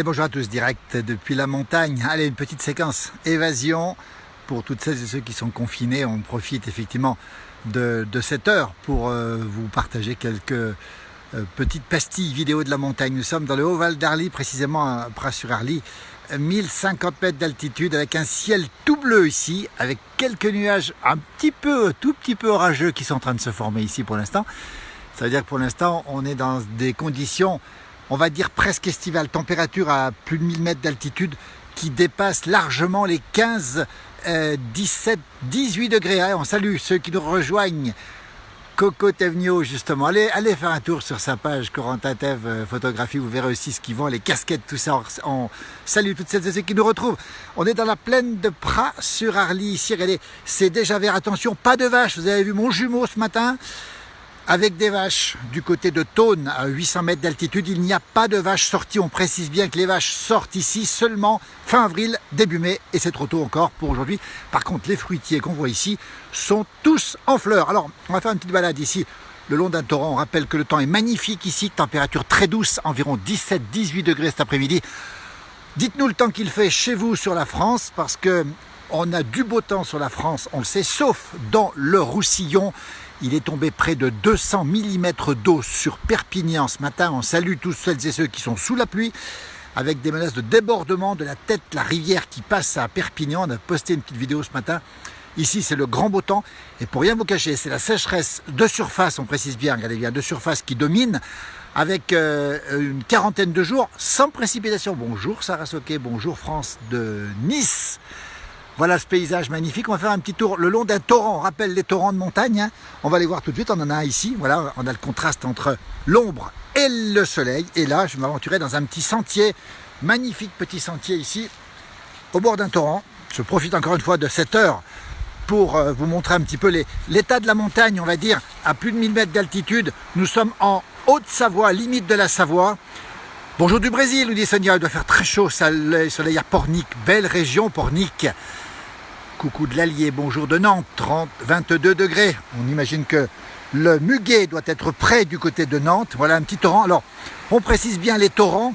Et bonjour à tous, direct depuis la montagne. Allez, une petite séquence évasion pour toutes celles et ceux qui sont confinés. On profite effectivement de cette heure pour vous partager quelques petites pastilles vidéo de la montagne. Nous sommes dans le Haut-Val d'Arly, précisément à Pras-sur-Arly, 1050 mètres d'altitude, avec un ciel tout bleu ici, avec quelques nuages tout petit peu orageux qui sont en train de se former ici pour l'instant. Ça veut dire que pour l'instant, on est dans des conditions, on va dire presque estivales, température à plus de 1000 mètres d'altitude qui dépasse largement les 15, 17, 18 degrés. On salue ceux qui nous rejoignent. Coco Tevnio, justement. Allez faire un tour sur sa page Corentin Tev Photographie, vous verrez aussi ce qu'ils vend, les casquettes, tout ça. On salue toutes celles et ceux qui nous retrouvent. On est dans la plaine de Pras-sur-Arly, ici, regardez, c'est déjà vert. Attention, pas de vaches, vous avez vu mon jumeau ce matin avec des vaches du côté de Thônes à 800 mètres d'altitude. Il n'y a pas de vaches sorties. On précise bien que les vaches sortent ici seulement fin avril, début mai, et c'est trop tôt encore pour aujourd'hui. Par contre, les fruitiers qu'on voit ici sont tous en fleurs. Alors, on va faire une petite balade ici le long d'un torrent. On rappelle que le temps est magnifique ici, température très douce, environ 17-18 degrés cet après-midi. Dites-nous le temps qu'il fait chez vous sur la France, parce que on a du beau temps sur la France, on le sait, sauf dans le Roussillon. Il est tombé près de 200 mm d'eau sur Perpignan ce matin. On salue tous celles et ceux qui sont sous la pluie, avec des menaces de débordement de la tête, la rivière qui passe à Perpignan. On a posté une petite vidéo ce matin. Ici, c'est le grand beau temps. Et pour rien vous cacher, c'est la sécheresse de surface, on précise bien, regardez bien, de surface qui domine, avec une quarantaine de jours sans précipitation. Bonjour Sarah Soquet, bonjour France de Nice. Voilà ce paysage magnifique. On va faire un petit tour le long d'un torrent. On rappelle les torrents de montagne, hein. On va les voir tout de suite. On en a un ici. Voilà, on a le contraste entre l'ombre et le soleil. Et là, je vais m'aventurer dans un petit sentier, magnifique petit sentier ici, au bord d'un torrent. Je profite encore une fois de cette heure pour vous montrer un petit peu l'état de la montagne, on va dire, à plus de 1000 mètres d'altitude. Nous sommes en Haute-Savoie, limite de la Savoie. Bonjour du Brésil, nous dit Sonia, il doit faire très chaud, soleil à Pornic, belle région Pornic. Coucou de l'Allier, bonjour de Nantes, 22 degrés. On imagine que le muguet doit être près du côté de Nantes. Voilà un petit torrent. Alors, on précise bien les torrents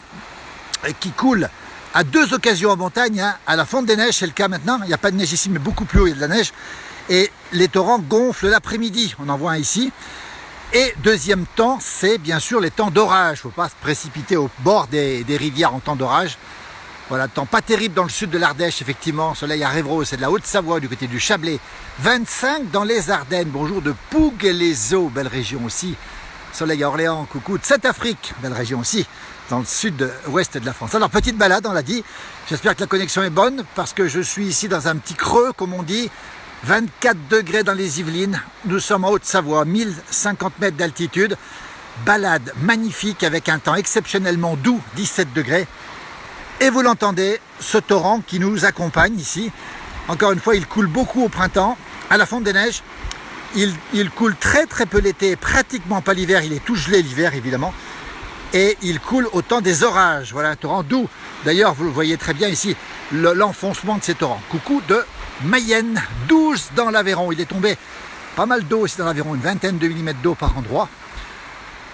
qui coulent à deux occasions en montagne, hein. À la fonte des neiges, c'est le cas maintenant. Il n'y a pas de neige ici, mais beaucoup plus haut, il y a de la neige. Et les torrents gonflent l'après-midi. On en voit un ici. Et deuxième temps, c'est bien sûr les temps d'orage. Il ne faut pas se précipiter au bord des rivières en temps d'orage. Voilà, temps pas terrible dans le sud de l'Ardèche, effectivement. Soleil à Révreux, c'est de la Haute-Savoie, du côté du Chablais. 25 dans les Ardennes. Bonjour de Pougues-les-Eaux, belle région aussi. Soleil à Orléans, coucou de Saint-Afrique, belle région aussi, dans le sud-ouest de la France. Alors, petite balade, on l'a dit. J'espère que la connexion est bonne, parce que je suis ici dans un petit creux, comme on dit. 24 degrés dans les Yvelines. Nous sommes en Haute-Savoie, 1050 mètres d'altitude. Balade magnifique avec un temps exceptionnellement doux, 17 degrés. Et vous l'entendez, ce torrent qui nous accompagne ici. Encore une fois, il coule beaucoup au printemps, à la fonte des neiges. Il coule très peu l'été, pratiquement pas l'hiver. Il est tout gelé l'hiver, évidemment. Et il coule au temps des orages. Voilà un torrent doux. D'ailleurs, vous le voyez très bien ici, l'enfoncement de ces torrents. Coucou de Mayenne, 12 dans l'Aveyron. Il est tombé pas mal d'eau aussi dans l'Aveyron, une vingtaine de millimètres d'eau par endroit.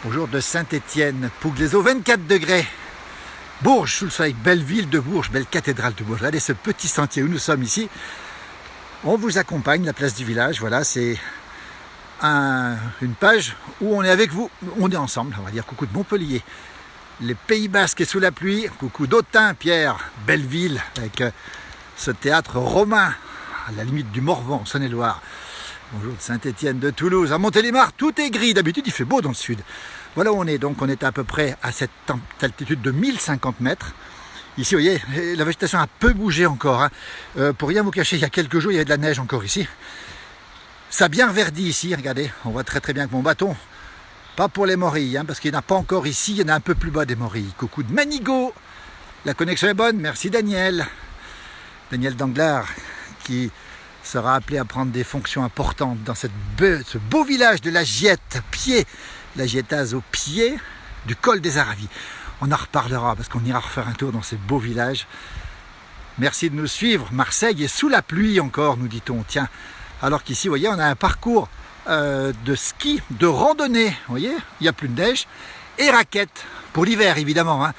Bonjour de Saint-Étienne, Pougues-les-Eaux, 24 degrés. Bourges, sous le soleil, belle ville de Bourges, belle cathédrale de Bourges. Regardez ce petit sentier où nous sommes ici. On vous accompagne, la place du village. Voilà, c'est une page où on est avec vous. On est ensemble, on va dire coucou de Montpellier. Les Pays Basques et sous la pluie. Coucou d'Autun, Pierre, belle ville, avec ce théâtre romain, à la limite du Morvan, Saône-et-Loire. Bonjour de Saint-Étienne, de Toulouse. À Montélimar, tout est gris. D'habitude, il fait beau dans le sud. Voilà où on est. Donc, on est à peu près à cette altitude de 1050 mètres. Ici, vous voyez, la végétation a peu bougé encore, hein. Pour rien vous cacher, il y a quelques jours, il y avait de la neige encore ici. Ça a bien verdi ici, regardez. On voit très bien que mon bâton, pas pour les morilles, hein, parce qu'il n'y en a pas encore ici. Il y en a un peu plus bas des morilles. Coucou de Manigo. La connexion est bonne. Merci Daniel. Daniel Danglars, qui sera appelé à prendre des fonctions importantes dans ce beau village de la Giette, la Gietaz au pied du col des Aravis. On en reparlera parce qu'on ira refaire un tour dans ces beaux villages. Merci de nous suivre. Marseille est sous la pluie encore, nous dit-on. Tiens, alors qu'ici, vous voyez, on a un parcours de ski, de randonnée. Vous voyez, il n'y a plus de neige. Et raquettes, pour l'hiver évidemment, hein.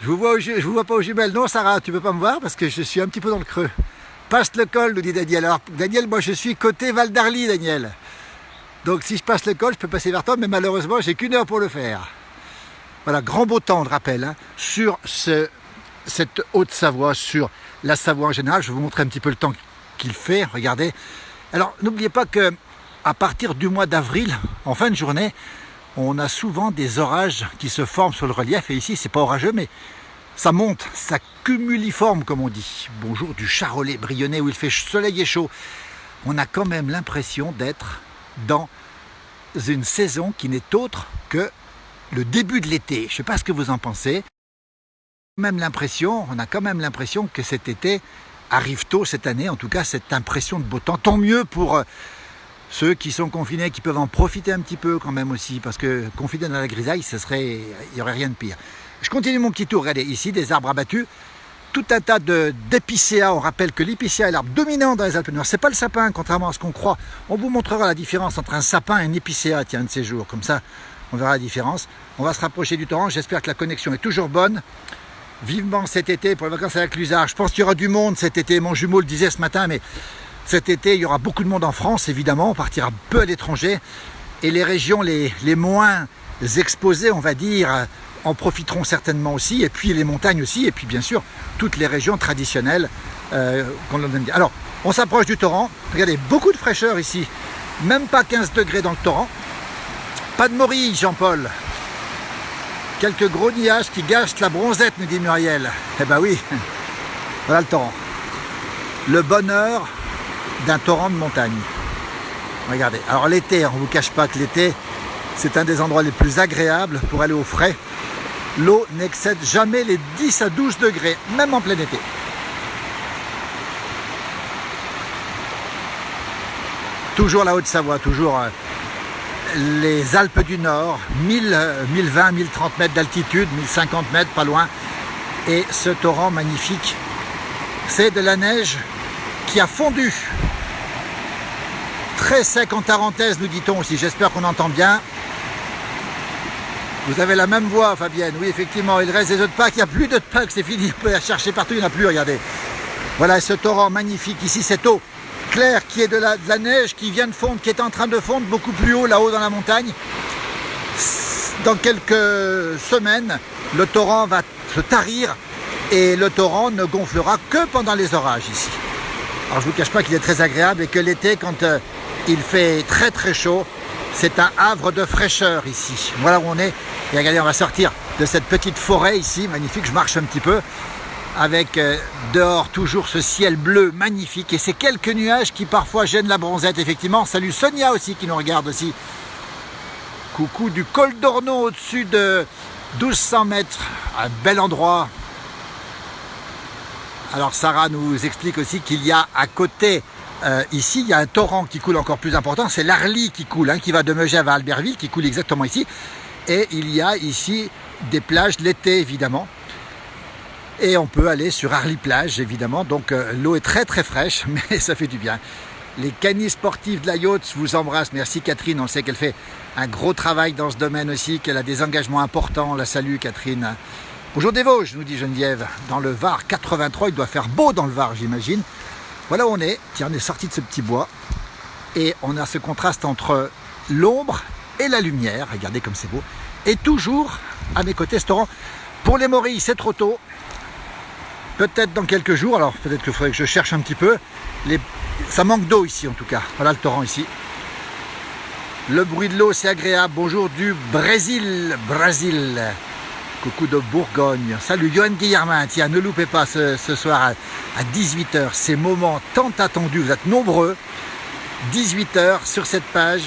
Je vous vois pas aux jumelles. Non, Sarah, tu peux pas me voir parce que je suis un petit peu dans le creux. Passe le col, nous dit Daniel. Alors, Daniel, moi, je suis côté Val d'Arly, Daniel. Donc, si je passe le col, je peux passer vers toi, mais malheureusement, j'ai qu'une heure pour le faire. Voilà, grand beau temps, je rappelle, hein, sur cette Haute-Savoie, sur la Savoie en général. Je vais vous montrer un petit peu le temps qu'il fait. Regardez. Alors, n'oubliez pas que à partir du mois d'avril, en fin de journée, on a souvent des orages qui se forment sur le relief. Et ici, c'est pas orageux, mais ça monte, ça cumuliforme, comme on dit. Bonjour du Charolais Brionnais où il fait soleil et chaud. On a quand même l'impression d'être dans une saison qui n'est autre que le début de l'été. Je ne sais pas ce que vous en pensez. On a quand même l'impression que cet été arrive tôt cette année. En tout cas, cette impression de beau temps. Tant mieux pour ceux qui sont confinés, qui peuvent en profiter un petit peu quand même aussi. Parce que confinés dans la grisaille, il n'y aurait rien de pire. Je continue mon petit tour. Regardez, ici, des arbres abattus. Tout un tas d'épicéas. On rappelle que l'épicéa est l'arbre dominant dans les Alpes Noires. Ce n'est pas le sapin, contrairement à ce qu'on croit. On vous montrera la différence entre un sapin et un épicéa, tiens, un de ces jours. Comme ça, on verra la différence. On va se rapprocher du torrent. J'espère que la connexion est toujours bonne. Vivement cet été pour les vacances à la Clusaz. Je pense qu'il y aura du monde cet été. Mon jumeau le disait ce matin, mais cet été, il y aura beaucoup de monde en France, évidemment. On partira peu à l'étranger. Et les régions les moins exposées, on va dire, en profiteront certainement aussi. Et puis les montagnes aussi. Et puis bien sûr, toutes les régions traditionnelles qu'on aime bien. Alors, on s'approche du torrent. Regardez, beaucoup de fraîcheur ici. Même pas 15 degrés dans le torrent. Pas de morille, Jean-Paul. Quelques gros nuages qui gâchent la bronzette, nous dit Muriel. Eh ben oui, voilà le torrent. Le bonheur d'un torrent de montagne. Regardez, alors l'été, on ne vous cache pas que l'été, c'est un des endroits les plus agréables pour aller au frais. L'eau n'excède jamais les 10 à 12 degrés, même en plein été. Toujours la Haute-Savoie, toujours les Alpes du Nord, 1020, 1030 mètres d'altitude, 1050 mètres, pas loin. Et ce torrent magnifique, c'est de la neige qui a fondu. Très sec en Tarentaise, nous dit-on aussi. J'espère qu'on entend bien. Vous avez la même voix, Fabienne. Oui, effectivement, il reste des œufs de Pâques. Il n'y a plus d'œufs de Pâques, c'est fini. Vous pouvez la chercher partout, il n'y en a plus, regardez. Voilà ce torrent magnifique ici, cette eau claire qui est de la neige qui vient de fondre, qui est en train de fondre beaucoup plus haut, là-haut dans la montagne. Dans quelques semaines, le torrent va se tarir et le torrent ne gonflera que pendant les orages ici. Alors je ne vous cache pas qu'il est très agréable et que l'été, quand il fait très très chaud, c'est un havre de fraîcheur ici. Voilà où on est. Et regardez, on va sortir de cette petite forêt ici, magnifique. Je marche un petit peu avec dehors toujours ce ciel bleu magnifique et ces quelques nuages qui parfois gênent la bronzette, effectivement. Salut Sonia aussi qui nous regarde aussi. Coucou du col d'Ornaud au-dessus de 1200 mètres. Un bel endroit. Alors Sarah nous explique aussi qu'il y a à côté, ici, il y a un torrent qui coule encore plus important. C'est l'Arly qui coule, hein, qui va de Megève à Albertville, qui coule exactement ici. Et il y a ici des plages l'été, évidemment. Et on peut aller sur Arly-Plage, évidemment. Donc l'eau est très très fraîche, mais ça fait du bien. Les canis sportifs de la Yacht vous embrassent. Merci Catherine, on sait qu'elle fait un gros travail dans ce domaine aussi, qu'elle a des engagements importants. On la salue Catherine. Bonjour des Vosges, nous dit Geneviève. Dans le Var 83, il doit faire beau dans le Var, j'imagine. Voilà où on est. Tiens, on est sorti de ce petit bois. Et on a ce contraste entre l'ombre et la lumière. Regardez comme c'est beau. Et toujours à mes côtés ce torrent. Pour les morilles, c'est trop tôt. Peut-être dans quelques jours, alors peut-être qu'il faudrait que je cherche un petit peu. Ça manque d'eau ici en tout cas. Voilà le torrent ici. Le bruit de l'eau, c'est agréable. Bonjour du Brésil. Coucou de Bourgogne. Salut Johan Guillermin. Tiens, ne loupez pas ce soir à 18h. Ces moments tant attendus. Vous êtes nombreux. 18h sur cette page.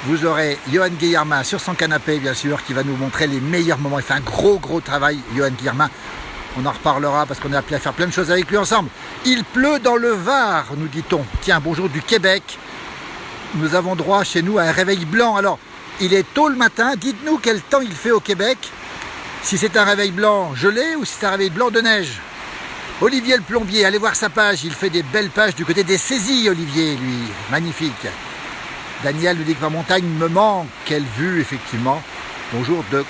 Vous aurez Johan Guillermin sur son canapé, bien sûr, qui va nous montrer les meilleurs moments. Il fait un gros travail, Johan Guillermin. On en reparlera parce qu'on est appelé à faire plein de choses avec lui ensemble. Il pleut dans le Var, nous dit-on. Tiens, bonjour du Québec. Nous avons droit chez nous à un réveil blanc. Alors, il est tôt le matin. Dites-nous quel temps il fait au Québec. Si c'est un réveil blanc gelé ou si c'est un réveil blanc de neige. Olivier le plombier, allez voir sa page. Il fait des belles pages du côté des saisies, Olivier, lui. Magnifique. Daniel nous dit que ma montagne me manque. Quelle vue, effectivement. Bonjour de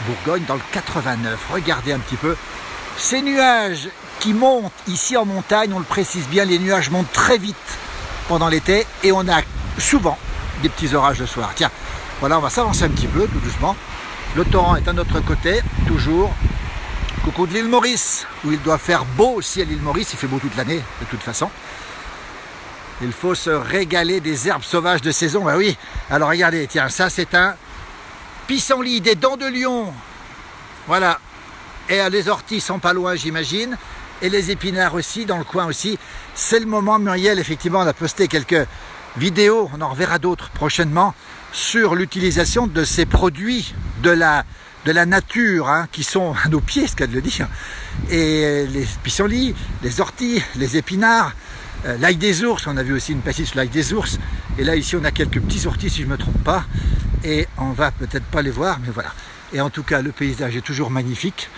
Bourgogne dans le 89. Regardez un petit peu ces nuages qui montent ici en montagne, on le précise bien, les nuages montent très vite pendant l'été et on a souvent des petits orages le soir. Tiens, voilà, on va s'avancer un petit peu, tout doucement. Le torrent est à notre côté, toujours. Coucou de l'île Maurice, où il doit faire beau aussi à l'île Maurice, il fait beau toute l'année, de toute façon. Il faut se régaler des herbes sauvages de saison, bah oui. Alors regardez, tiens, ça c'est un pissenlit, des dents de lion. Voilà. Et les orties sont pas loin, j'imagine. Et les épinards aussi, dans le coin aussi. C'est le moment, Muriel, effectivement, on a posté quelques vidéos, on en reverra d'autres prochainement, sur l'utilisation de ces produits de la nature, hein, qui sont à nos pieds, ce qu'elle le dit. Et les pissenlits, les orties, les épinards, l'ail des ours, on a vu aussi une partie sur l'ail des ours. Et là, ici, on a quelques petits orties, si je ne me trompe pas. Et on va peut-être pas les voir, mais voilà. Et en tout cas, le paysage est toujours magnifique.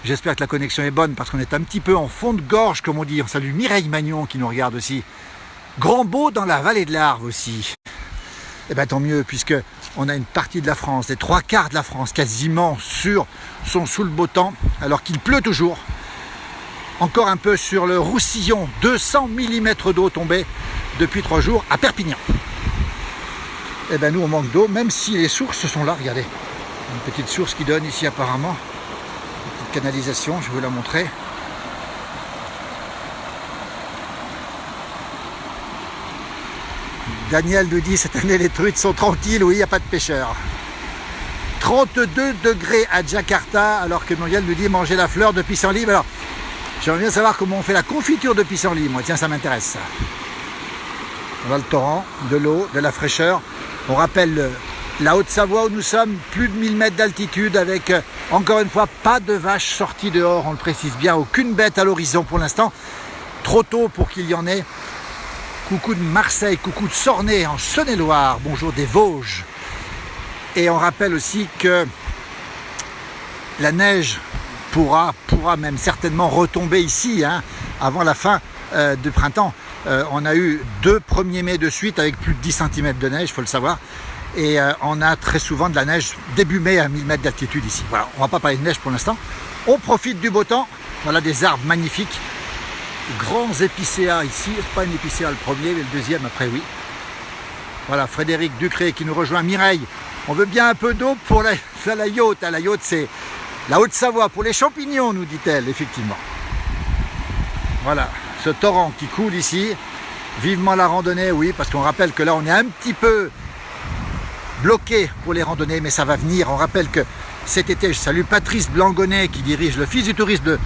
J'espère que la connexion est bonne parce qu'on est un petit peu en fond de gorge, comme on dit. On salue Mireille Magnon qui nous regarde aussi. Grand beau dans la vallée de l'Arve aussi. Eh bien tant mieux, puisque on a une partie de la France, les 3/4 de la France quasiment sont sous le beau temps, alors qu'il pleut toujours. Encore un peu sur le Roussillon, 200 mm d'eau tombée depuis 3 jours à Perpignan. Eh bien nous on manque d'eau, même si les sources sont là, regardez. Une petite source qui donne ici apparemment. Canalisation, je vais vous la montrer. Daniel nous dit cette année les truites sont tranquilles, oui, il n'y a pas de pêcheurs. 32 degrés à Jakarta, alors que Muriel nous dit manger la fleur de pissenlit. Alors, j'aimerais bien savoir comment on fait la confiture de pissenlit, moi, tiens, ça m'intéresse. On a le torrent, de l'eau, de la fraîcheur. On rappelle la Haute-Savoie où nous sommes, plus de 1000 mètres d'altitude avec, encore une fois, pas de vaches sorties dehors, on le précise bien, aucune bête à l'horizon pour l'instant. Trop tôt pour qu'il y en ait. Coucou de Marseille, coucou de Sornay en Saône-et-Loire, bonjour des Vosges. Et on rappelle aussi que la neige pourra même certainement retomber ici, hein, avant la fin du printemps. On a eu 2 1er mai de suite avec plus de 10 cm de neige, il faut le savoir. Et on a très souvent de la neige début mai à 1000 mètres d'altitude ici. Voilà, on ne va pas parler de neige pour l'instant. On profite du beau temps. Voilà des arbres magnifiques. Grands épicéas ici. Pas un épicéa le premier, mais le deuxième après, oui. Voilà, Frédéric Ducré qui nous rejoint. Mireille, on veut bien un peu d'eau pour la yacht. La yacht, c'est la Haute-Savoie pour les champignons, nous dit-elle, effectivement. Voilà, ce torrent qui coule ici. Vivement la randonnée, oui, parce qu'on rappelle que là, on est un petit peu bloqué pour les randonnées, mais ça va venir. On rappelle que cet été, je salue Patrice Blangonnet qui dirige l'Office du tourisme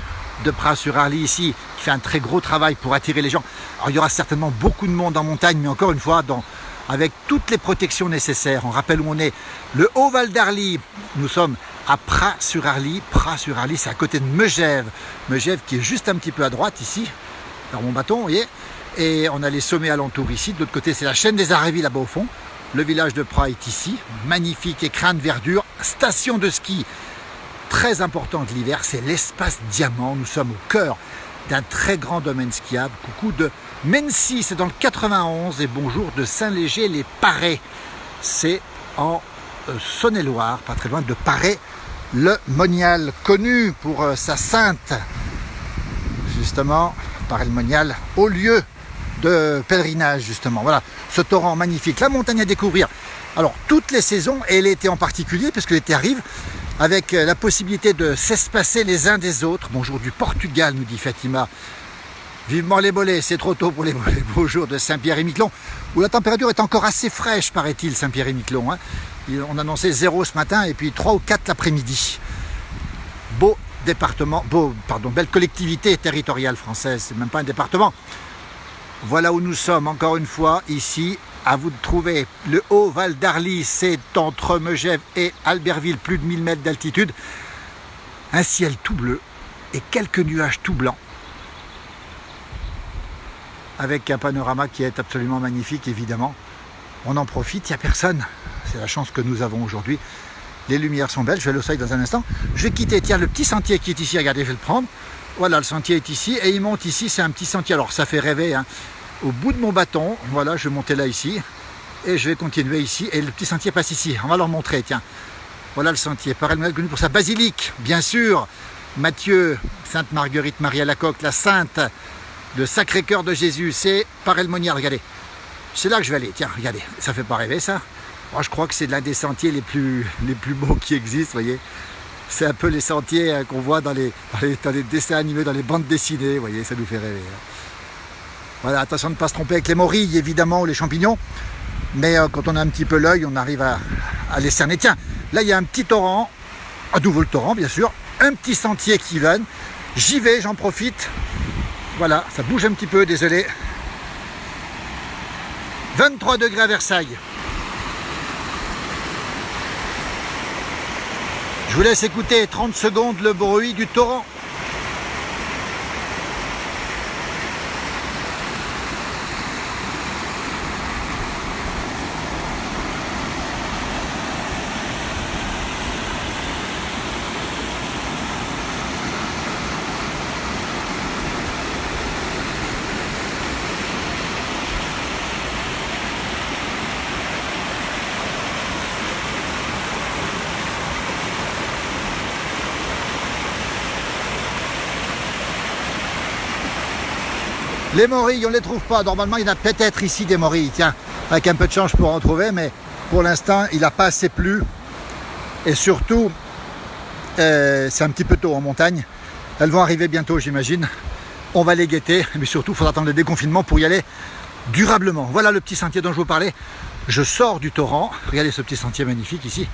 de Pras-sur-Arly ici, qui fait un très gros travail pour attirer les gens. Alors il y aura certainement beaucoup de monde en montagne, mais encore une fois, avec toutes les protections nécessaires. On rappelle où on est, le Haut-Val d'Arly. Nous sommes à Pras-sur-Arly. Pras-sur-Arly, c'est à côté de Megève. Megève qui est juste un petit peu à droite ici, dans mon bâton, vous voyez. Et on a les sommets alentours ici. De l'autre côté, c'est la chaîne des Arévis là-bas au fond. Le village de Pras est ici, magnifique écrin de verdure, station de ski très importante l'hiver, c'est l'espace Diamant. Nous sommes au cœur d'un très grand domaine skiable. Coucou de Mency, c'est dans le 91, et bonjour de Saint-Léger-les-Parets. C'est en Saône-et-Loire, pas très loin de Paray-le-Monial, connu pour sa sainte, justement, Paray-le-Monial, au lieu de pèlerinage justement. Voilà, ce torrent magnifique, la montagne à découvrir. Alors toutes les saisons et l'été en particulier, puisque l'été arrive, avec la possibilité de s'espacer les uns des autres. Bonjour du Portugal, nous dit Fatima. Vivement les bolets, c'est trop tôt pour les beaux jours de Saint-Pierre-et-Miquelon, où la température est encore assez fraîche, paraît-il, Saint-Pierre-et-Miquelon, hein. On annonçait 0 ce matin et puis 3 ou 4 l'après-midi. Beau département, belle collectivité territoriale française, c'est même pas un département. Voilà où nous sommes, encore une fois, ici, à vous de trouver. Le Haut-Val d'Arly, c'est entre Megève et Albertville, plus de 1000 mètres d'altitude. Un ciel tout bleu et quelques nuages tout blancs. Avec un panorama qui est absolument magnifique, évidemment. On en profite, il n'y a personne. C'est la chance que nous avons aujourd'hui. Les lumières sont belles, je vais le soleil dans un instant. Je vais quitter, tiens, le petit sentier qui est ici, regardez, je vais le prendre. Voilà, le sentier est ici et il monte ici, c'est un petit sentier. Alors ça fait rêver, hein. Au bout de mon bâton, voilà, je vais monter là ici et je vais continuer ici et le petit sentier passe ici. On va leur montrer, tiens. Voilà le sentier. Paray-le-Monial connu pour sa basilique, bien sûr. Matthieu, Sainte Marguerite Marie Alacoque, la Sainte, le Sacré-Cœur de Jésus, c'est Paray-le-Monial, regardez. C'est là que je vais aller, tiens, regardez, ça fait pas rêver ça. Moi, je crois que c'est l'un des sentiers les plus beaux qui existent, vous voyez. C'est un peu les sentiers qu'on voit dans les dessins animés, dans les bandes dessinées, vous voyez, ça nous fait rêver. Voilà, attention de ne pas se tromper avec les morilles, évidemment, ou les champignons. Mais quand on a un petit peu l'œil, on arrive à les cerner. Tiens, là, il y a un petit torrent, à nouveau le torrent, bien sûr, un petit sentier qui vient. J'y vais, j'en profite. Voilà, ça bouge un petit peu, désolé. 23 degrés à Versailles. Je vous laisse écouter 30 secondes le bruit du torrent. Les morilles, on ne les trouve pas. Normalement, il y en a peut-être ici des morilles. Tiens, avec un peu de chance, je pourrais en trouver, mais pour l'instant, il n'a pas assez plu. Et surtout, c'est un petit peu tôt en montagne. Elles vont arriver bientôt, j'imagine. On va les guetter, mais surtout, il faudra attendre le déconfinement pour y aller durablement. Voilà le petit sentier dont je vous parlais. Je sors du torrent. Regardez ce petit sentier magnifique ici.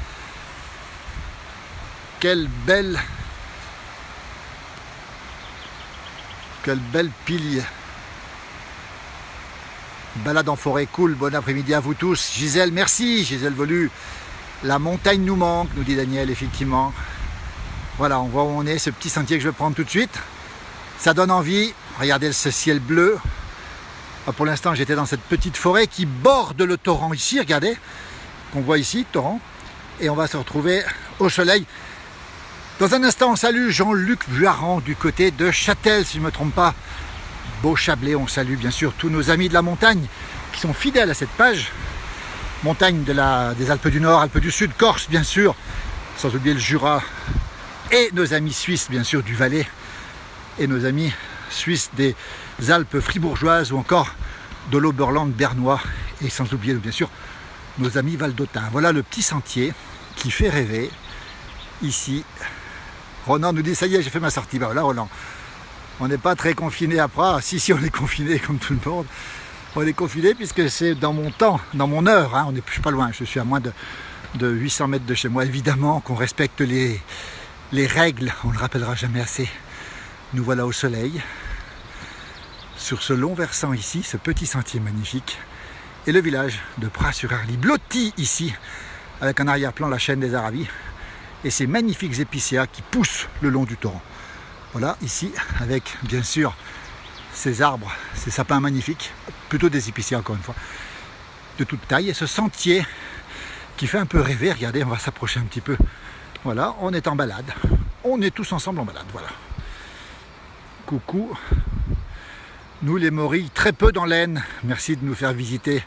Quelle belle pilier. Balade en forêt cool, bon après-midi à vous tous. Gisèle, merci Gisèle Volu. La montagne nous manque, nous dit Daniel, effectivement. Voilà, on voit où on est, ce petit sentier que je vais prendre tout de suite. Ça donne envie. Regardez ce ciel bleu. Pour l'instant, j'étais dans cette petite forêt qui borde le torrent ici, regardez. Qu'on voit ici, torrent. Et on va se retrouver au soleil. Dans un instant, on salue Jean-Luc Vuarant du côté de Châtel, si je ne me trompe pas. Beau-Chablais, on salue bien sûr tous nos amis de la montagne qui sont fidèles à cette page. Montagne des Alpes du Nord, Alpes du Sud, Corse bien sûr, sans oublier le Jura. Et nos amis suisses bien sûr du Valais. Et nos amis suisses des Alpes fribourgeoises ou encore de l'Oberland bernois. Et sans oublier bien sûr nos amis valdotins. Voilà le petit sentier qui fait rêver ici. Ronan nous dit ça y est, j'ai fait ma sortie. Ben voilà Ronan. On n'est pas très confiné à Pras. Si, on est confiné comme tout le monde. On est confiné puisque c'est dans mon temps, dans mon heure. Hein. Je suis pas loin, je suis à moins de 800 mètres de chez moi. Évidemment qu'on respecte les règles, on ne le rappellera jamais assez. Nous voilà au soleil. Sur ce long versant ici, ce petit sentier magnifique. Et le village de Pras-sur-Arly, blotti ici, avec en arrière-plan la chaîne des Aravis. Et ces magnifiques épicéas qui poussent le long du torrent. Voilà, ici, avec bien sûr ces arbres, ces sapins magnifiques, plutôt des épicéas encore une fois, de toute taille. Et ce sentier qui fait un peu rêver, regardez, on va s'approcher un petit peu. Voilà, on est en balade. On est tous ensemble en balade, voilà. Coucou. Nous les morilles, très peu dans l'Aisne. Merci de nous faire visiter.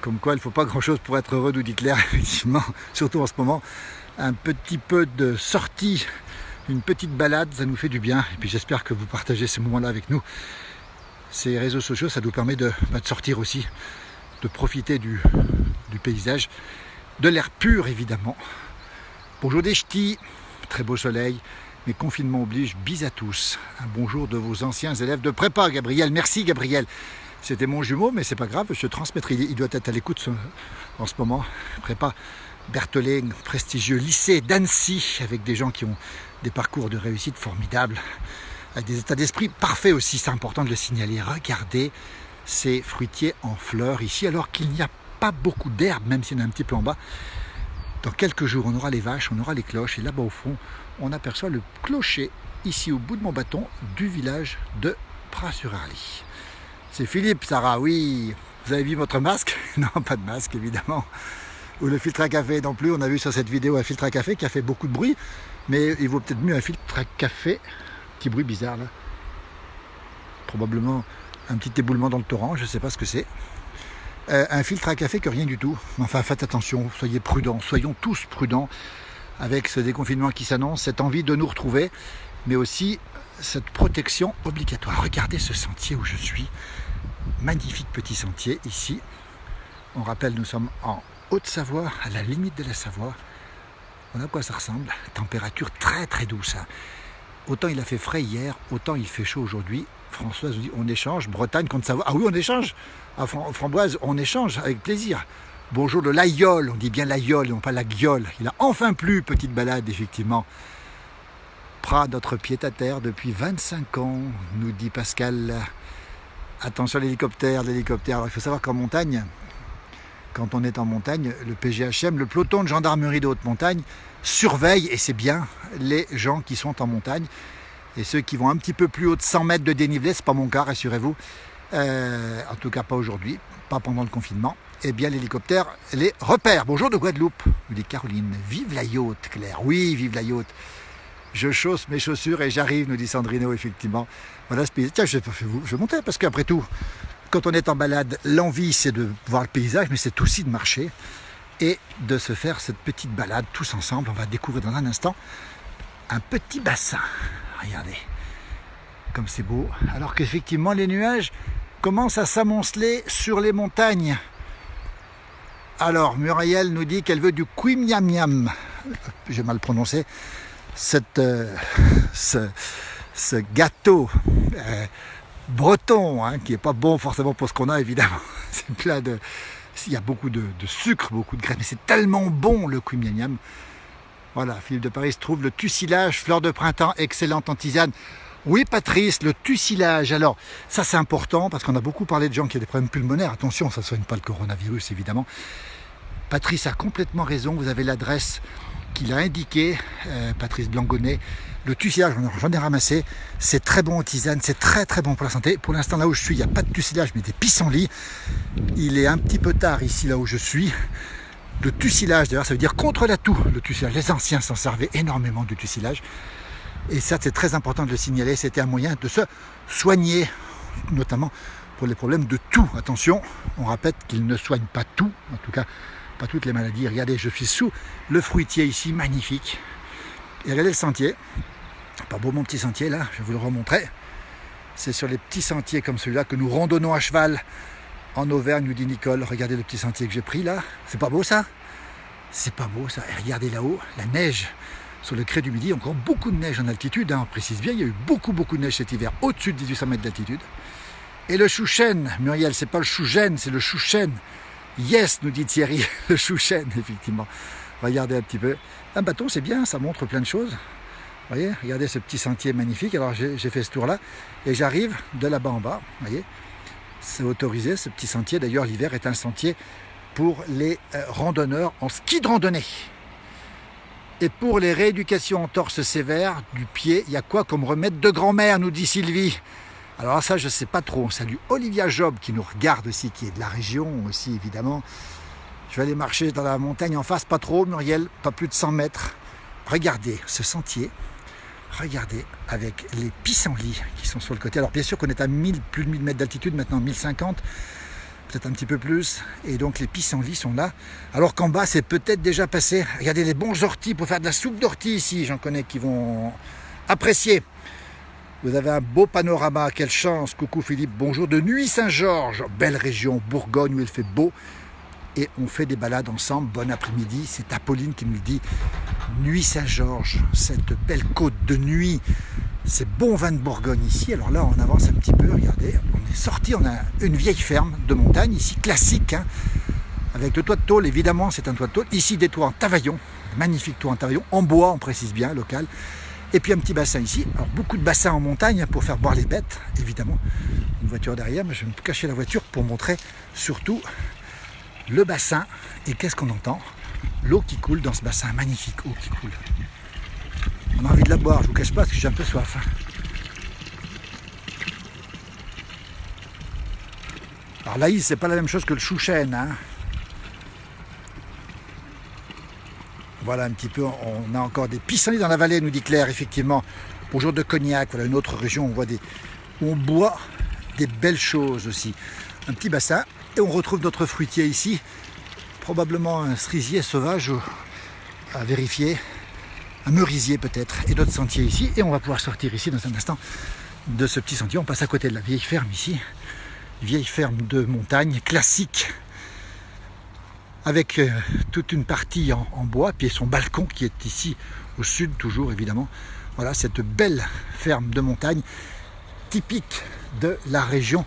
Comme quoi, il ne faut pas grand-chose pour être heureux, nous dit Claire, effectivement. Surtout en ce moment, un petit peu de sortie. Une petite balade, ça nous fait du bien. Et puis j'espère que vous partagez ce moment-là avec nous. Ces réseaux sociaux, ça nous permet de sortir aussi, de profiter du paysage, de l'air pur évidemment. Bonjour des ch'tis, très beau soleil, mais confinement oblige, bis à tous. Un bonjour de vos anciens élèves de prépa, Gabriel. Merci Gabriel. C'était mon jumeau, mais c'est pas grave, je transmettrai. Il doit être à l'écoute en ce moment. Prépa Berthollet, prestigieux lycée d'Annecy, avec des gens qui ont des parcours de réussite formidables, avec des états d'esprit parfaits aussi, c'est important de le signaler. Regardez ces fruitiers en fleurs ici, alors qu'il n'y a pas beaucoup d'herbe, même s'il y en a un petit peu en bas. Dans quelques jours, on aura les vaches, on aura les cloches, et là-bas au fond, on aperçoit le clocher, ici au bout de mon bâton, du village de Pras-sur-Arly. C'est Philippe, Sarah, oui. Vous avez vu votre masque? Non, pas de masque, évidemment. Ou le filtre à café non plus. On a vu sur cette vidéo un filtre à café qui a fait beaucoup de bruit. Mais il vaut peut-être mieux un filtre à café. Petit bruit bizarre, là. Probablement un petit éboulement dans le torrent, je ne sais pas ce que c'est. Un filtre à café que rien du tout. Enfin, faites attention, soyez prudents. Soyons tous prudents avec ce déconfinement qui s'annonce, cette envie de nous retrouver, mais aussi cette protection obligatoire. Regardez ce sentier où je suis, magnifique petit sentier ici. On rappelle, nous sommes en Haute-Savoie, à la limite de la Savoie. Voilà à quoi ça ressemble, température très très douce. Autant il a fait frais hier, autant il fait chaud aujourd'hui. Françoise nous dit on échange, Bretagne contre Savoie. Ah oui, on échange. À Framboise, on échange avec plaisir. Bonjour de l'Aïole, on dit bien l'Aïole, non pas la Guiole. Il a enfin plu, petite balade effectivement. Prat, notre pied-à-terre depuis 25 ans, nous dit Pascal. Attention à l'hélicoptère, Alors il faut savoir qu'en montagne, quand on est en montagne, le PGHM, le peloton de gendarmerie de haute montagne, surveille, et c'est bien, les gens qui sont en montagne. Et ceux qui vont un petit peu plus haut de 100 mètres de dénivelé, c'est pas mon cas, rassurez-vous. En tout cas pas aujourd'hui, pas pendant le confinement. Eh bien l'hélicoptère les repère. Bonjour de Guadeloupe, nous dit Caroline. Vive la yacht, Claire. Oui, vive la yacht. Je chausse mes chaussures et j'arrive, nous dit Sandrino, effectivement. Voilà ce paysage. Tiens, je vais monter, parce qu'après tout, quand on est en balade, l'envie c'est de voir le paysage, mais c'est aussi de marcher et de se faire cette petite balade tous ensemble. On va découvrir dans un instant un petit bassin. Regardez, comme c'est beau. Alors qu'effectivement, les nuages commencent à s'amonceler sur les montagnes. Alors, Muriel nous dit qu'elle veut du quimiam-miam. J'ai mal prononcé. Ce gâteau breton, hein, qui n'est pas bon forcément pour ce qu'on a, évidemment. C'est plein de... Il y a beaucoup de sucre, beaucoup de graines, mais c'est tellement bon, le quimiam-miam. Voilà, Philippe de Paris trouve le tussilage, fleur de printemps, excellente en tisane. Oui, Patrice, le tussilage. Alors, ça c'est important parce qu'on a beaucoup parlé de gens qui ont des problèmes pulmonaires. Attention, ça ne soigne pas le coronavirus, évidemment. Patrice a complètement raison. Vous avez l'adresse qu'il a indiquée, Patrice Blangonnet. Le tussilage, j'en ai ramassé. C'est très bon en tisane, c'est très très bon pour la santé. Pour l'instant, là où je suis, il n'y a pas de tussilage, mais des pissenlits. Il est un petit peu tard ici, là où je suis. Le tussilage, d'ailleurs, ça veut dire contre la toux, le tussilage. Les anciens s'en servaient énormément du tussilage. Et ça, c'est très important de le signaler. C'était un moyen de se soigner, notamment pour les problèmes de toux. Attention, on répète qu'il ne soigne pas tout, en tout cas, pas toutes les maladies. Regardez, je suis sous le fruitier ici, magnifique. Et regardez le sentier. Pas beau mon petit sentier, là, je vais vous le remontrer. C'est sur les petits sentiers comme celui-là que nous randonnons à cheval. En Auvergne, nous dit Nicole, regardez le petit sentier que j'ai pris là. C'est pas beau ça? C'est pas beau ça. Et regardez là-haut, la neige sur le crêt du Midi. Encore beaucoup de neige en altitude, hein, on précise bien. Il y a eu beaucoup de neige cet hiver, au-dessus de 1800 mètres d'altitude. Et le chouchen, Muriel, c'est pas le chouchen, c'est le chouchen. Yes, nous dit Thierry, le chouchen, effectivement. Regardez un petit peu. Un bâton, c'est bien, ça montre plein de choses. Vous voyez, regardez ce petit sentier magnifique. Alors j'ai fait ce tour-là et j'arrive de là-bas en bas, vous voyez. C'est autorisé, ce petit sentier. D'ailleurs, l'hiver est un sentier pour les randonneurs en ski de randonnée. Et pour les rééducations en torse sévère du pied, il y a quoi comme remède de grand-mère, nous dit Sylvie. Alors ça, je ne sais pas trop. On salue Olivia Job qui nous regarde aussi, qui est de la région aussi, évidemment. Je vais aller marcher dans la montagne en face, pas trop, Muriel, pas plus de 100 mètres. Regardez ce sentier. Regardez, avec les pissenlits qui sont sur le côté. Alors bien sûr qu'on est à plus de 1000 mètres d'altitude, maintenant 1050, peut-être un petit peu plus. Et donc les pissenlits sont là. Alors qu'en bas, c'est peut-être déjà passé. Regardez les bons orties pour faire de la soupe d'ortie ici. J'en connais qui vont apprécier. Vous avez un beau panorama, quelle chance. Coucou Philippe, bonjour de Nuits-Saint-Georges. Belle région, Bourgogne où il fait beau. Et on fait des balades ensemble. Bon après-midi, c'est Apolline qui nous dit Nuits-Saint-Georges, cette belle côte de nuit, c'est bon vin de Bourgogne ici. Alors là, on avance un petit peu, regardez, on est sorti, on a une vieille ferme de montagne ici, classique, hein, avec le toit de tôle, évidemment, c'est un toit de tôle. Ici, des toits en tavaillon, magnifique toit en tavaillon, en bois, on précise bien, local. Et puis un petit bassin ici. Alors beaucoup de bassins en montagne pour faire boire les bêtes, évidemment. Une voiture derrière, mais je vais me cacher la voiture pour montrer surtout le bassin. Et qu'est-ce qu'on entend? L'eau qui coule dans ce bassin, magnifique eau qui coule. On a envie de la boire, je vous cache pas, parce que j'ai un peu soif. Alors l'aïs, c'est pas la même chose que le chouchen, hein. Voilà un petit peu, on a encore des pissenlits dans la vallée, nous dit Claire, effectivement. Bonjour de Cognac, voilà une autre région où on boit des belles choses aussi. Un petit bassin, et on retrouve notre fruitier ici. Probablement un cerisier sauvage à vérifier. un merisier peut-être, et d'autres sentiers ici. Et on va pouvoir sortir ici dans un instant de ce petit sentier. On passe à côté de la vieille ferme ici, vieille ferme de montagne classique, avec toute une partie en bois, puis son balcon qui est ici au sud toujours évidemment. Voilà cette belle ferme de montagne typique de la région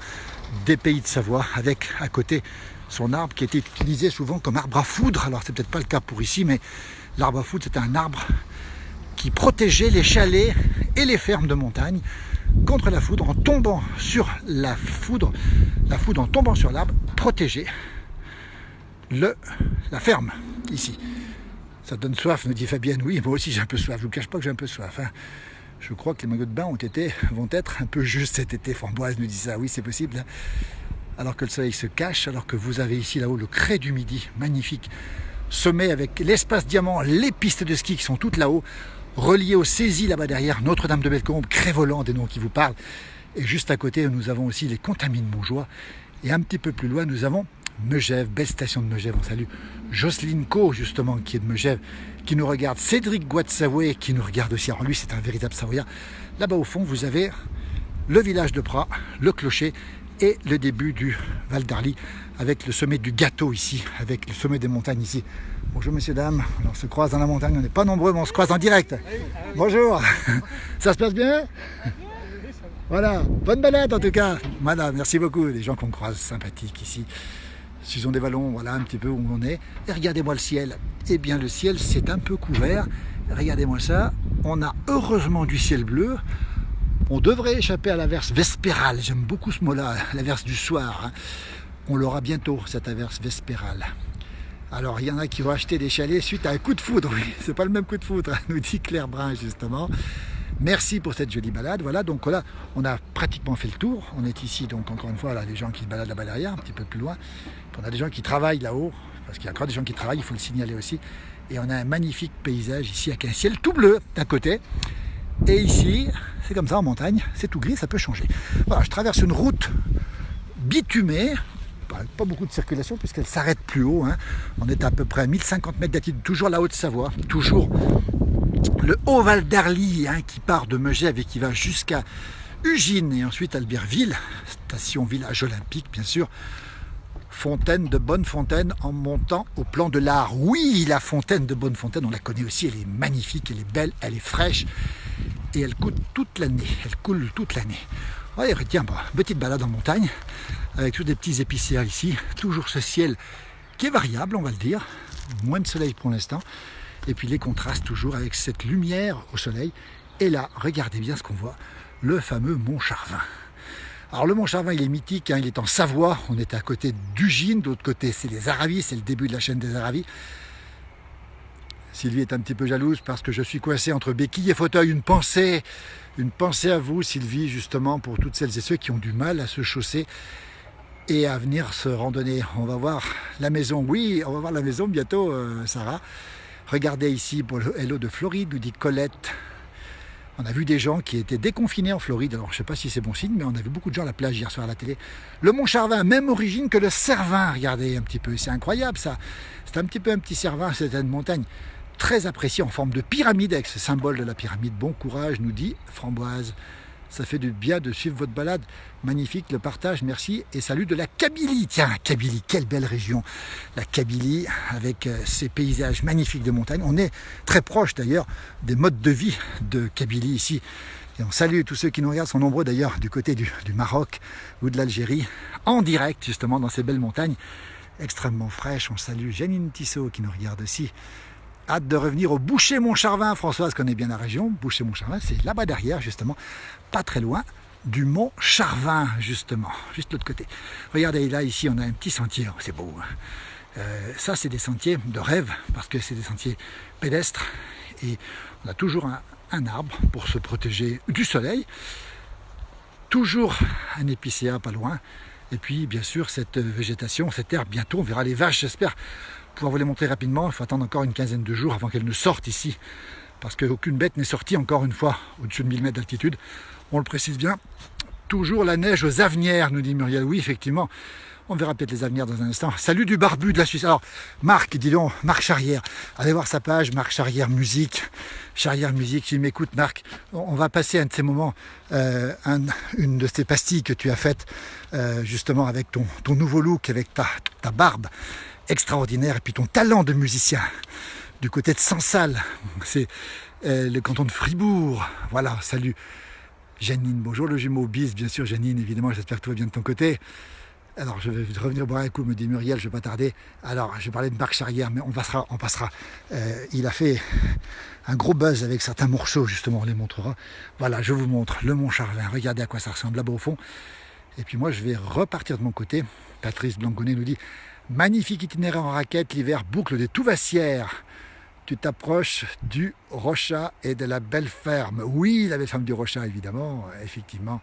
des Pays de Savoie, avec à côté son arbre qui était utilisé souvent comme arbre à foudre. Alors c'est peut-être pas le cas pour ici, mais l'arbre à foudre c'était un arbre qui protégeait les chalets et les fermes de montagne contre la foudre. En tombant sur la foudre en tombant sur l'arbre protégeait la ferme ici. Ça donne soif, nous dit Fabienne. Oui, moi aussi j'ai un peu soif, je ne vous cache pas que j'ai un peu soif, hein. Je crois que les maillots de bain vont être un peu justes cet été. Framboise nous dit ça, oui c'est possible, hein. Alors que le soleil se cache, alors que vous avez ici là-haut le crêt du Midi, magnifique sommet avec l'espace diamant, les pistes de ski qui sont toutes là-haut, reliées au Cési là-bas derrière, Notre-Dame-de-Bellecombe, Cré-Voland, des noms qui vous parlent. Et juste à côté, nous avons aussi les Contamines Montjoie. Et un petit peu plus loin, nous avons Megève, belle station de Megève. On salue Jocelyne Co, justement, qui est de Megève, qui nous regarde. Cédric Guatsavoué, qui nous regarde aussi. Alors lui, c'est un véritable Savoyard. Là-bas au fond, vous avez le village de Pras, le clocher et le début du Val d'Arly, avec le sommet du Gâteau ici, avec le sommet des montagnes ici. Bonjour messieurs, dames. Alors, on se croise dans la montagne, on n'est pas nombreux, mais on se croise en direct. Bonjour. Ça se passe bien? Voilà, bonne balade en tout cas. Voilà, merci beaucoup. Les gens qu'on croise sympathiques ici. Suison des Vallons, voilà un petit peu où on est. Et regardez-moi le ciel. Eh bien le ciel c'est un peu couvert. Regardez-moi ça. On a heureusement du ciel bleu. On devrait échapper à l'averse vespérale. J'aime beaucoup ce mot-là, l'averse du soir, hein. On l'aura bientôt, cette averse vespérale. Alors il y en a qui vont acheter des chalets suite à un coup de foudre. Oui, c'est pas le même coup de foudre, hein, nous dit Claire Brun justement. Merci pour cette jolie balade. Voilà, donc là, on a pratiquement fait le tour. On est ici, donc encore une fois, là, les gens qui se baladent là-bas derrière, un petit peu plus loin. Puis on a des gens qui travaillent là-haut, parce qu'il y a encore des gens qui travaillent, il faut le signaler aussi. Et on a un magnifique paysage ici, avec un ciel tout bleu d'un côté. Et ici, c'est comme ça en montagne, c'est tout gris, ça peut changer. Voilà, je traverse une route bitumée, pas beaucoup de circulation, puisqu'elle s'arrête plus haut, hein. On est à peu près à 1050 mètres d'altitude, toujours la Haute-Savoie, toujours le haut Val d'Arly, hein, qui part de Megève et qui va jusqu'à Ugine et ensuite Albertville, station village olympique bien sûr. Fontaine de Bonnefontaine en montant au plan de l'Art. Oui, la fontaine de Bonnefontaine, on la connaît aussi, elle est magnifique, elle est belle, elle est fraîche et elle coule toute l'année. Elle coule toute l'année. Allez, tiens, petite balade en montagne avec tous des petits épicéas ici. Toujours ce ciel qui est variable, on va le dire. Moins de soleil pour l'instant. Et puis les contrastes toujours avec cette lumière au soleil. Et là, regardez bien ce qu'on voit, le fameux Mont Charvin. Alors le Mont Charvin, il est mythique, hein, il est en Savoie, on est à côté d'Ugine, de l'autre côté c'est les Aravis, c'est le début de la chaîne des Aravis. Sylvie est un petit peu jalouse parce que je suis coincé entre béquille et fauteuil. Une pensée à vous Sylvie, justement, pour toutes celles et ceux qui ont du mal à se chausser et à venir se randonner. On va voir la maison, oui, on va voir la maison bientôt, Sarah. Regardez ici pour le Hello de Floride, nous dit Colette. On a vu des gens qui étaient déconfinés en Floride. Alors je ne sais pas si c'est bon signe, mais on a vu beaucoup de gens à la plage hier soir à la télé. Le Mont Charvin, même origine que le Cervin, regardez un petit peu. C'est incroyable ça. C'est un petit peu un petit Cervin, c'est une montagne très appréciée en forme de pyramide, avec ce symbole de la pyramide. Bon courage, nous dit Framboise. Ça fait du bien de suivre votre balade. Magnifique le partage, merci. Et salut de la Kabylie. Tiens, Kabylie, quelle belle région. La Kabylie, avec ses paysages magnifiques de montagne. On est très proche d'ailleurs des modes de vie de Kabylie ici. Et on salue tous ceux qui nous regardent, sont nombreux d'ailleurs du côté du Maroc ou de l'Algérie, en direct justement dans ces belles montagnes extrêmement fraîches. On salue Janine Tissot qui nous regarde aussi. Hâte de revenir au Boucher-Mont-Charvin. Françoise connaît bien la région. Boucher-Mont-Charvin, c'est là-bas derrière, justement, pas très loin du Mont Charvin, justement, juste de l'autre côté. Regardez, là, ici, on a un petit sentier. Oh, c'est beau, hein. Ça, c'est des sentiers de rêve, parce que c'est des sentiers pédestres. Et on a toujours un arbre pour se protéger du soleil. Toujours un épicéa pas loin. Et puis, bien sûr, cette végétation, cette herbe, bientôt, on verra les vaches, j'espère pouvoir vous les montrer rapidement. Il faut attendre encore une quinzaine de jours avant qu'elles ne sortent ici, parce qu'aucune bête n'est sortie encore une fois au-dessus de 1000 mètres d'altitude. On le précise bien, toujours la neige aux Avenières, nous dit Muriel. Oui, effectivement, On verra peut-être les avenirs dans un instant. Salut du barbu de la Suisse. Alors, Marc, dis donc, Marc Charrière. Allez voir sa page, Marc Charrière Musique. Charrière Musique, tu m'écoutes, Marc. On va passer un de ces moments, une de ces pastilles que tu as faites, justement, avec ton nouveau look, avec ta barbe extraordinaire, et puis ton talent de musicien, du côté de Sansal. C'est le canton de Fribourg. Voilà, salut. Janine, bonjour le jumeau bis, bien sûr Janine, évidemment, j'espère que tout va bien de ton côté. Alors je vais revenir boire un coup, me dit Muriel, je ne vais pas tarder. Alors je vais parler de Marc Charrière, mais on passera. Il a fait un gros buzz avec certains morceaux, justement, on les montrera. Voilà, je vous montre le Mont Charlin, regardez à quoi ça ressemble là-bas au fond. Et puis moi je vais repartir de mon côté. Patrice Blanconnet nous dit, magnifique itinéraire en raquette, l'hiver boucle des Touvassières. Tu t'approches du Rochat et de la belle ferme. Oui, la belle ferme du Rochat, évidemment, effectivement.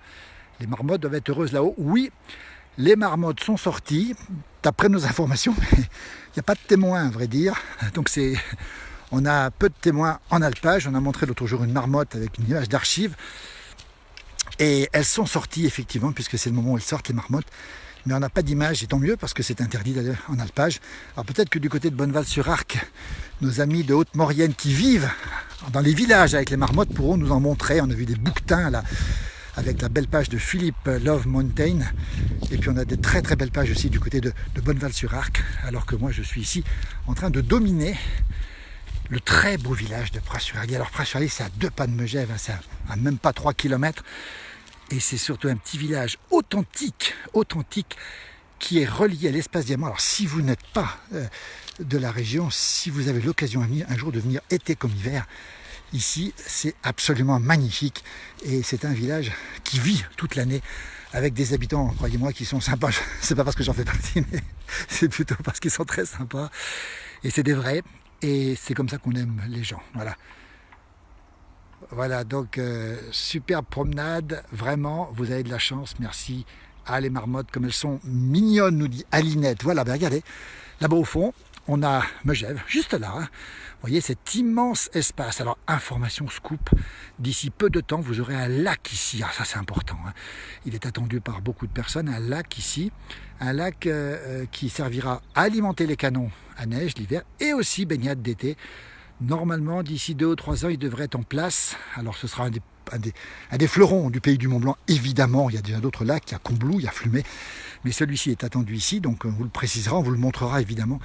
Les marmottes doivent être heureuses là-haut. Oui, les marmottes sont sorties. D'après nos informations, il n'y a pas de témoins, à vrai dire. Donc on a peu de témoins en alpage. On a montré l'autre jour une marmotte avec une image d'archive. Et elles sont sorties, effectivement, puisque c'est le moment où elles sortent, les marmottes. Mais on n'a pas d'image, et tant mieux, parce que c'est interdit d'aller en alpage. Alors peut-être que du côté de Bonneval-sur-Arc, nos amis de Haute-Maurienne qui vivent dans les villages avec les marmottes pourront nous en montrer. On a vu des bouquetins là, avec la belle page de Philippe Love Mountain. Et puis on a des très très belles pages aussi du côté de Bonneval-sur-Arc. Alors que moi je suis ici en train de dominer le très beau village de Pras-sur-Arly. Alors Pras-sur-Arly, c'est à 2 pas de Megève, hein, c'est à même pas 3 km. Et c'est surtout un petit village authentique qui est relié à l'espace diamant. Alors si vous n'êtes pas de la région, si vous avez l'occasion un jour de venir été comme hiver, ici c'est absolument magnifique. Et c'est un village qui vit toute l'année avec des habitants, croyez-moi, qui sont sympas. C'est pas parce que j'en fais partie, mais c'est plutôt parce qu'ils sont très sympas. Et c'est des vrais. Et c'est comme ça qu'on aime les gens. Voilà. Voilà, donc superbe promenade, vraiment, vous avez de la chance, merci. Ah, les marmottes, comme elles sont mignonnes, nous dit Alinette. Voilà, ben regardez, là-bas au fond, on a Megève, juste là. Hein. Vous voyez cet immense espace. Alors, information scoop, d'ici peu de temps, vous aurez un lac ici. Ah, ça c'est important. Hein. Il est attendu par beaucoup de personnes, un lac ici. Un lac qui servira à alimenter les canons à neige l'hiver et aussi baignade d'été. Normalement, d'ici 2 ou 3 ans, il devrait être en place. Alors, ce sera un des fleurons du pays du Mont-Blanc. Évidemment, il y a déjà d'autres lacs. Il y a Combloux, il y a Flumet. Mais celui-ci est attendu ici. Donc, on vous le précisera, on vous le montrera évidemment.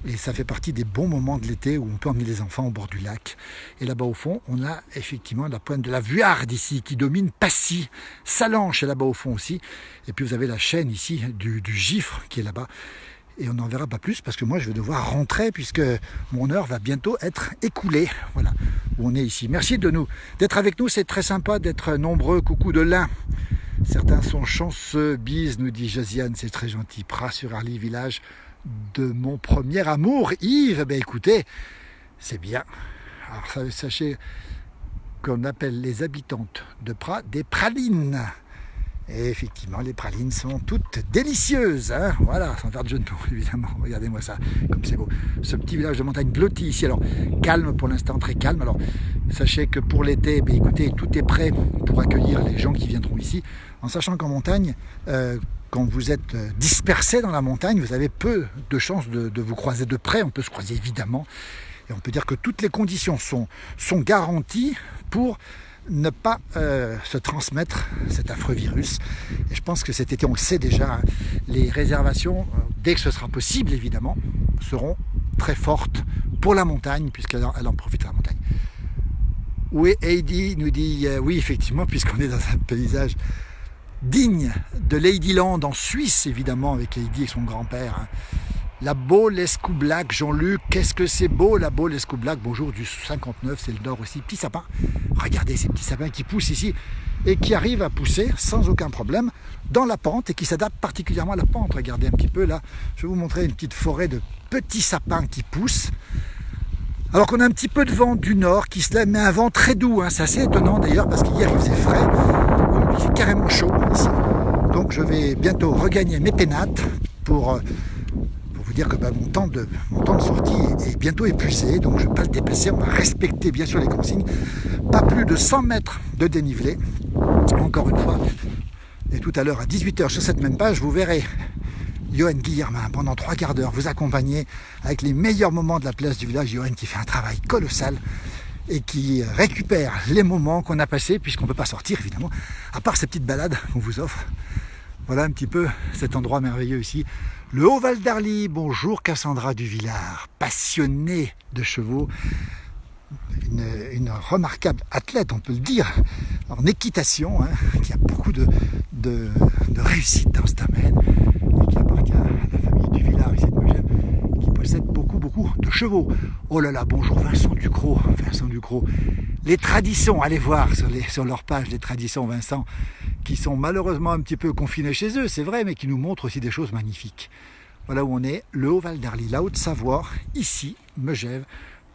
Et ça fait partie des bons moments de l'été où on peut emmener les enfants au bord du lac. Et là-bas, au fond, on a effectivement la pointe de la Vuarde ici qui domine Passy. Salanches est là-bas au fond aussi. Et puis, vous avez la chaîne ici du Gifre qui est là-bas. Et on n'en verra pas plus parce que moi je vais devoir rentrer puisque mon heure va bientôt être écoulée. Voilà où on est ici. Merci d'être avec nous, c'est très sympa d'être nombreux. Coucou de l'Ain. Certains sont chanceux. Bise, nous dit Josiane, c'est très gentil. Pras-sur-Arly, village de mon premier amour. Yves, ben écoutez, c'est bien. Alors sachez qu'on appelle les habitantes de Pras des pralines. Et effectivement, les pralines sont toutes délicieuses, hein, voilà, sans faire de jeu de mots, évidemment. Regardez-moi ça, comme c'est beau. Ce petit village de montagne blotti ici, alors calme pour l'instant, très calme. Alors, sachez que pour l'été, ben, écoutez, tout est prêt pour accueillir les gens qui viendront ici, en sachant qu'en montagne, quand vous êtes dispersé dans la montagne, vous avez peu de chances de vous croiser de près. On peut se croiser évidemment, et on peut dire que toutes les conditions sont garanties pour ne pas se transmettre cet affreux virus. Et je pense que cet été, on le sait déjà, hein, les réservations, dès que ce sera possible évidemment, seront très fortes pour la montagne, puisqu'elle en profite de la montagne. Oui, Heidi nous dit, oui effectivement, puisqu'on est dans un paysage digne de Ladyland en Suisse, évidemment, avec Heidi et son grand-père. Hein. La Baule-Escoublac, Jean-Luc, qu'est-ce que c'est beau la Baule-Escoublac, bonjour du 59, c'est le nord aussi, petits sapins, regardez ces petits sapins qui poussent ici et qui arrivent à pousser sans aucun problème dans la pente et qui s'adaptent particulièrement à la pente, regardez un petit peu là, je vais vous montrer une petite forêt de petits sapins qui poussent, alors qu'on a un petit peu de vent du nord qui se lève, mais un vent très doux, hein. C'est assez étonnant d'ailleurs parce qu'hier il faisait frais, il fait carrément chaud ici, donc je vais bientôt regagner mes pénates pour vous dire que mon temps de sortie est bientôt épuisé, donc je ne vais pas le dépasser, on va respecter bien sûr les consignes, pas plus de 100 mètres de dénivelé, encore une fois, et tout à l'heure à 18 h sur cette même page, vous verrez Johan Guillermin, pendant 3 quarts d'heure, vous accompagner avec les meilleurs moments de la place du village. Johan qui fait un travail colossal et qui récupère les moments qu'on a passés, puisqu'on ne peut pas sortir évidemment, à part ces petites balades qu'on vous offre. Voilà un petit peu cet endroit merveilleux ici. Le Haut-Val d'Arly. Bonjour Cassandra Duvillard, passionnée de chevaux, une remarquable athlète, on peut le dire, en équitation, hein, qui a beaucoup de réussite dans ce domaine et qui appartient à la famille Duvillard ici de Megève, qui possède beaucoup de chevaux. Oh là là, bonjour Vincent Ducrot. Les traditions, allez voir sur leur page, les traditions Vincent, qui sont malheureusement un petit peu confinés chez eux, c'est vrai, mais qui nous montrent aussi des choses magnifiques. Voilà où on est, le Haut-Val d'Arly, la Haute-Savoie, ici, Megève,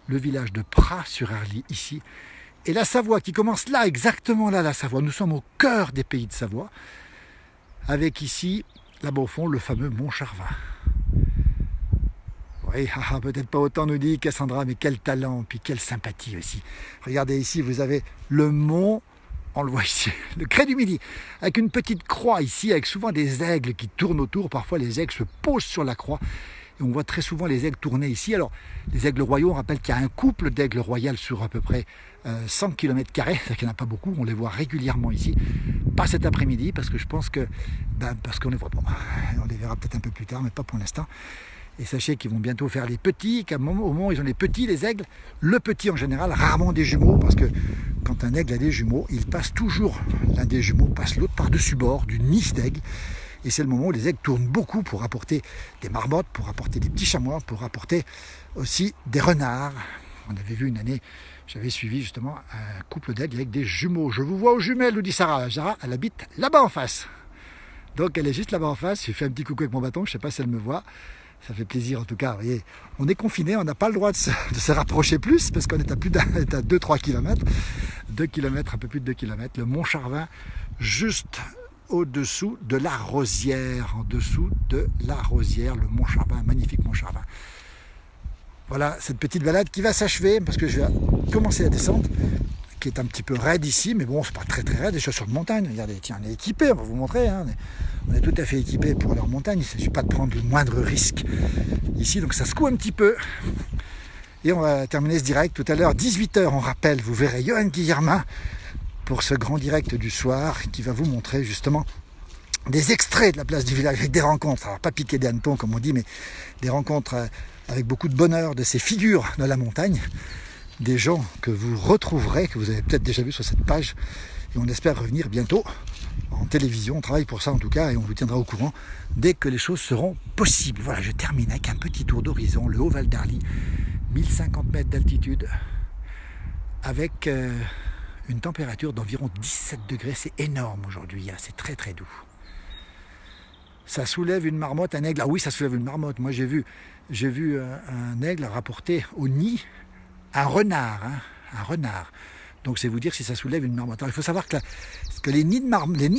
le village de Pras-sur-Arly, ici, et la Savoie qui commence là, exactement là, la Savoie. Nous sommes au cœur des pays de Savoie, avec ici, là-bas au fond, le fameux Mont Charvin. Oui, peut-être pas autant nous dit Cassandra, mais quel talent, puis quelle sympathie aussi. Regardez ici, vous avez le mont, on le voit ici, le Crêt du Midi, avec une petite croix ici, avec souvent des aigles qui tournent autour. Parfois les aigles se posent sur la croix, et on voit très souvent les aigles tourner ici. Alors, les aigles royaux, on rappelle qu'il y a un couple d'aigles royales sur à peu près 100 km², c'est-à-dire qu'il n'y en a pas beaucoup, on les voit régulièrement ici. Pas cet après-midi, parce que je pense que, parce qu'on ne les voit pas. On les verra peut-être un peu plus tard, mais pas pour l'instant. Et sachez qu'ils vont bientôt faire les petits, au moment où ils ont les petits, les aigles, le petit en général, rarement des jumeaux, parce que quand un aigle a des jumeaux, il passe toujours, l'un des jumeaux passe l'autre par-dessus bord du nid d'aigle. Et c'est le moment où les aigles tournent beaucoup pour apporter des marmottes, pour apporter des petits chamois, pour apporter aussi des renards. On avait vu une année, j'avais suivi justement un couple d'aigles avec des jumeaux. Je vous vois aux jumelles, nous dit Sarah. Sarah, elle habite là-bas en face. Donc elle est juste là-bas en face. J'ai fait un petit coucou avec mon bâton, je ne sais pas si elle me voit. Ça fait plaisir en tout cas. Vous voyez, on est confiné, on n'a pas le droit de se rapprocher plus parce qu'on est à plus à 2-3 km. 2 km, un peu plus de 2 km. Le Mont Charvin, juste au-dessous de la Rosière. En dessous de la Rosière, le Mont Charvin, magnifique Mont Charvin. Voilà cette petite balade qui va s'achever parce que je vais commencer la descente, qui est un petit peu raide ici, mais bon, c'est pas très raide, des chaussures de montagne. Regardez, tiens, on est équipé, on va vous montrer. Hein, on est tout à fait équipé pour aller en montagne. Il ne s'agit pas de prendre le moindre risque ici, donc ça secoue un petit peu. Et on va terminer ce direct tout à l'heure, 18 h, on rappelle, vous verrez Johan Guillermin pour ce grand direct du soir qui va vous montrer justement des extraits de la place du village avec des rencontres. Alors, pas piquer des hannetons comme on dit, mais des rencontres avec beaucoup de bonheur de ces figures de la montagne. Des gens que vous retrouverez, que vous avez peut-être déjà vu sur cette page, et on espère revenir bientôt en télévision. On travaille pour ça en tout cas, et on vous tiendra au courant dès que les choses seront possibles. Voilà, je termine avec un petit tour d'horizon, le Haut-Val d'Arly, 1050 mètres d'altitude, avec une température d'environ 17 degrés. C'est énorme aujourd'hui, hein, c'est très doux. Ça soulève une marmotte, un aigle. Ah oui, ça soulève une marmotte. Moi j'ai vu un aigle rapporter au nid un renard, hein, un renard. Donc c'est vous dire si ça soulève une marmotte. Alors, il faut savoir que les nids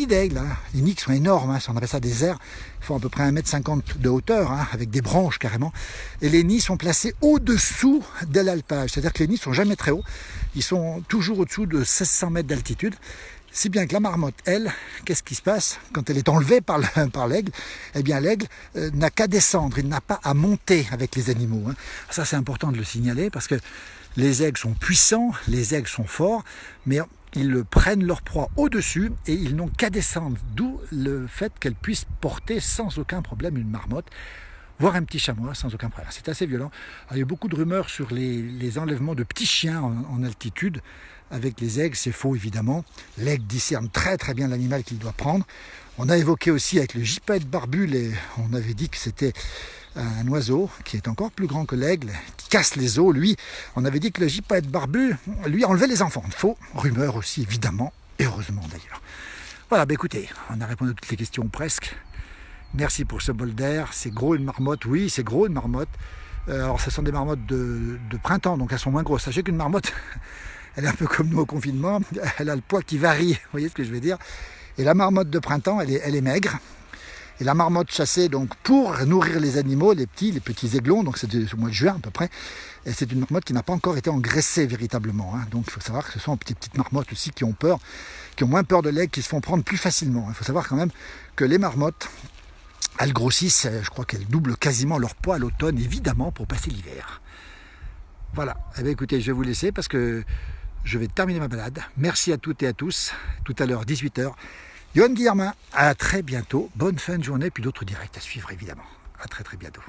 d'aigle, hein, les nids qui sont énormes, hein, on appelle ça des airs, font à peu près 1,50 m de hauteur, hein, avec des branches carrément. Et les nids sont placés au-dessous de l'alpage. C'est-à-dire que les nids ne sont jamais très hauts. Ils sont toujours au-dessous de 1600 mètres d'altitude. Si bien que la marmotte, elle, qu'est-ce qui se passe quand elle est enlevée par l'aigle? Eh bien l'aigle n'a qu'à descendre, il n'a pas à monter avec les animaux. Hein. Ça c'est important de le signaler parce que les aigles sont puissants, les aigles sont forts, mais ils prennent leur proie au-dessus et ils n'ont qu'à descendre. D'où le fait qu'elles puissent porter sans aucun problème une marmotte, voire un petit chamois sans aucun problème. C'est assez violent. Alors, il y a beaucoup de rumeurs sur les enlèvements de petits chiens en altitude avec les aigles. C'est faux évidemment. L'aigle discerne très bien l'animal qu'il doit prendre. On a évoqué aussi avec le gypaète barbu, on avait dit que c'était un oiseau qui est encore plus grand que l'aigle, qui casse les os. Lui, on avait dit que le gypaète barbu, lui, enlevait les enfants. Faux, rumeur aussi évidemment, et heureusement d'ailleurs. Voilà, écoutez, on a répondu à toutes les questions presque. Merci pour ce bol d'air. C'est gros une marmotte, oui, c'est gros une marmotte. Alors ce sont des marmottes de printemps, donc elles sont moins grosses. Sachez qu'une marmotte, elle est un peu comme nous au confinement, elle a le poids qui varie, vous voyez ce que je veux dire. Et la marmotte de printemps, elle est maigre. Et la marmotte chassée, donc pour nourrir les animaux, les petits aiglons, donc c'est au mois de juin à peu près, et c'est une marmotte qui n'a pas encore été engraissée véritablement. Hein. Donc il faut savoir que ce sont des petites marmottes aussi qui ont peur, qui ont moins peur de l'aigle, qui se font prendre plus facilement. Il faut savoir quand même que les marmottes, elles grossissent, je crois qu'elles doublent quasiment leur poids à l'automne, évidemment, pour passer l'hiver. Voilà, eh bien, écoutez, je vais vous laisser parce que je vais terminer ma balade. Merci à toutes et à tous. Tout à l'heure, 18 h. Johan Guillermin, à très bientôt. Bonne fin de journée, puis d'autres directs à suivre, évidemment. À très bientôt.